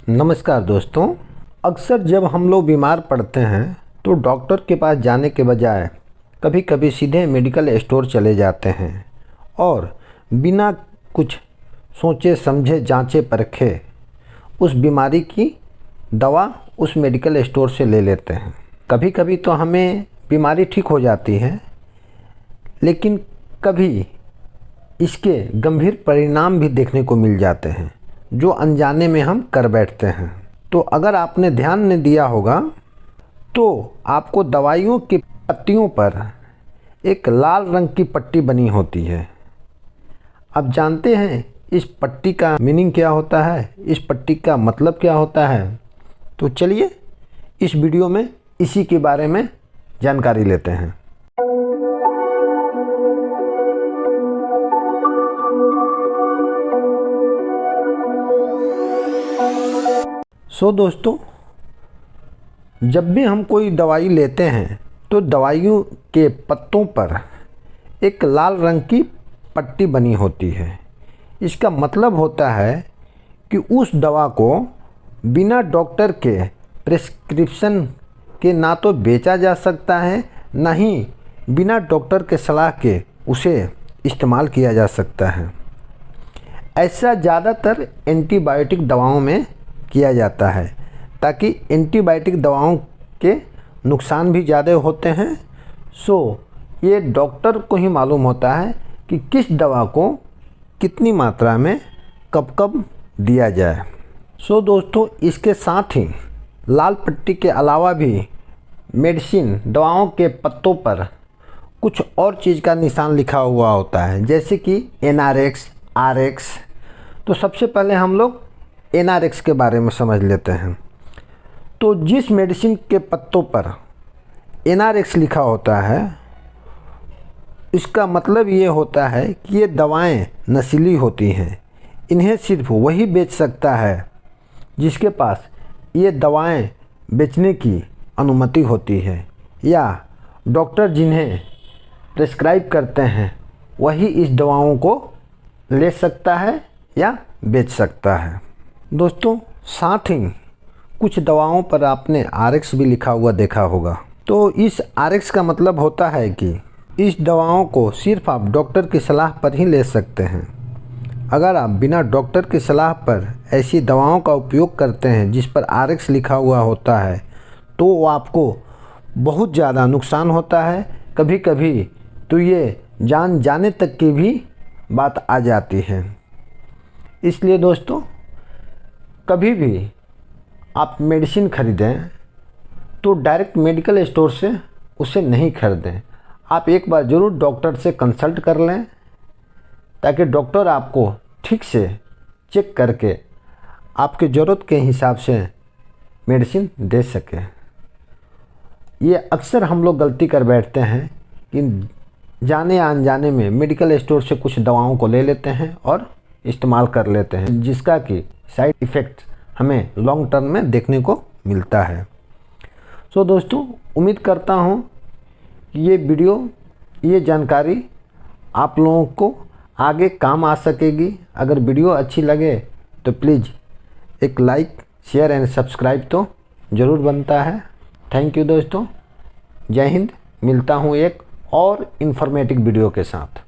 नमस्कार दोस्तों। अक्सर जब हम लोग बीमार पड़ते हैं तो डॉक्टर के पास जाने के बजाय कभी कभी सीधे मेडिकल स्टोर चले जाते हैं और बिना कुछ सोचे समझे जांचे परखे उस बीमारी की दवा उस मेडिकल स्टोर से ले लेते हैं। कभी कभी तो हमें बीमारी ठीक हो जाती है, लेकिन कभी इसके गंभीर परिणाम भी देखने को मिल जाते हैं जो अनजाने में हम कर बैठते हैं। तो अगर आपने ध्यान नहीं दिया होगा तो आपको दवाइयों की पट्टियों पर एक लाल रंग की पट्टी बनी होती है। अब जानते हैं इस पट्टी का मीनिंग क्या होता है, इस पट्टी का मतलब क्या होता है। तो चलिए इस वीडियो में इसी के बारे में जानकारी लेते हैं। दोस्तों, जब भी हम कोई दवाई लेते हैं तो दवाइयों के पत्तों पर एक लाल रंग की पट्टी बनी होती है। इसका मतलब होता है कि उस दवा को बिना डॉक्टर के प्रिस्क्रिप्शन के ना तो बेचा जा सकता है, ना ही बिना डॉक्टर के सलाह के उसे इस्तेमाल किया जा सकता है। ऐसा ज़्यादातर एंटीबायोटिक दवाओं में किया जाता है, ताकि एंटीबायोटिक दवाओं के नुकसान भी ज़्यादा होते हैं। ये डॉक्टर को ही मालूम होता है कि किस दवा को कितनी मात्रा में कब कब दिया जाए। दोस्तों, इसके साथ ही लाल पट्टी के अलावा भी मेडिसिन दवाओं के पत्तों पर कुछ और चीज़ का निशान लिखा हुआ होता है, जैसे कि NRX, RX। तो सबसे पहले हम लोग NRX के बारे में समझ लेते हैं। तो जिस मेडिसिन के पत्तों पर NRX लिखा होता है, इसका मतलब ये होता है कि ये दवाएं नशीली होती हैं। इन्हें सिर्फ वही बेच सकता है जिसके पास ये दवाएं बेचने की अनुमति होती है, या डॉक्टर जिन्हें प्रिस्क्राइब करते हैं वही इस दवाओं को ले सकता है या बेच सकता है। दोस्तों, साथ ही कुछ दवाओं पर आपने RX भी लिखा हुआ देखा होगा। तो इस RX का मतलब होता है कि इस दवाओं को सिर्फ आप डॉक्टर की सलाह पर ही ले सकते हैं। अगर आप बिना डॉक्टर की सलाह पर ऐसी दवाओं का उपयोग करते हैं जिस पर RX लिखा हुआ होता है, तो आपको बहुत ज़्यादा नुकसान होता है। कभी कभी तो ये जान जाने तक की भी बात आ जाती है। इसलिए दोस्तों, कभी भी आप मेडिसिन खरीदें तो डायरेक्ट मेडिकल स्टोर से उसे नहीं खरीदें। आप एक बार ज़रूर डॉक्टर से कंसल्ट कर लें, ताकि डॉक्टर आपको ठीक से चेक करके आपके ज़रूरत के हिसाब से मेडिसिन दे सके। ये अक्सर हम लोग गलती कर बैठते हैं कि जाने अनजाने में मेडिकल स्टोर से कुछ दवाओं को ले लेते हैं और इस्तेमाल कर लेते हैं, जिसका कि साइड इफ़ेक्ट हमें लॉन्ग टर्म में देखने को मिलता है। दोस्तों, उम्मीद करता हूँ कि ये वीडियो, ये जानकारी आप लोगों को आगे काम आ सकेगी। अगर वीडियो अच्छी लगे तो प्लीज़ एक लाइक, शेयर एंड सब्सक्राइब तो ज़रूर बनता है। थैंक यू दोस्तों। जय हिंद। मिलता हूँ एक और इन्फॉर्मेटिव वीडियो के साथ।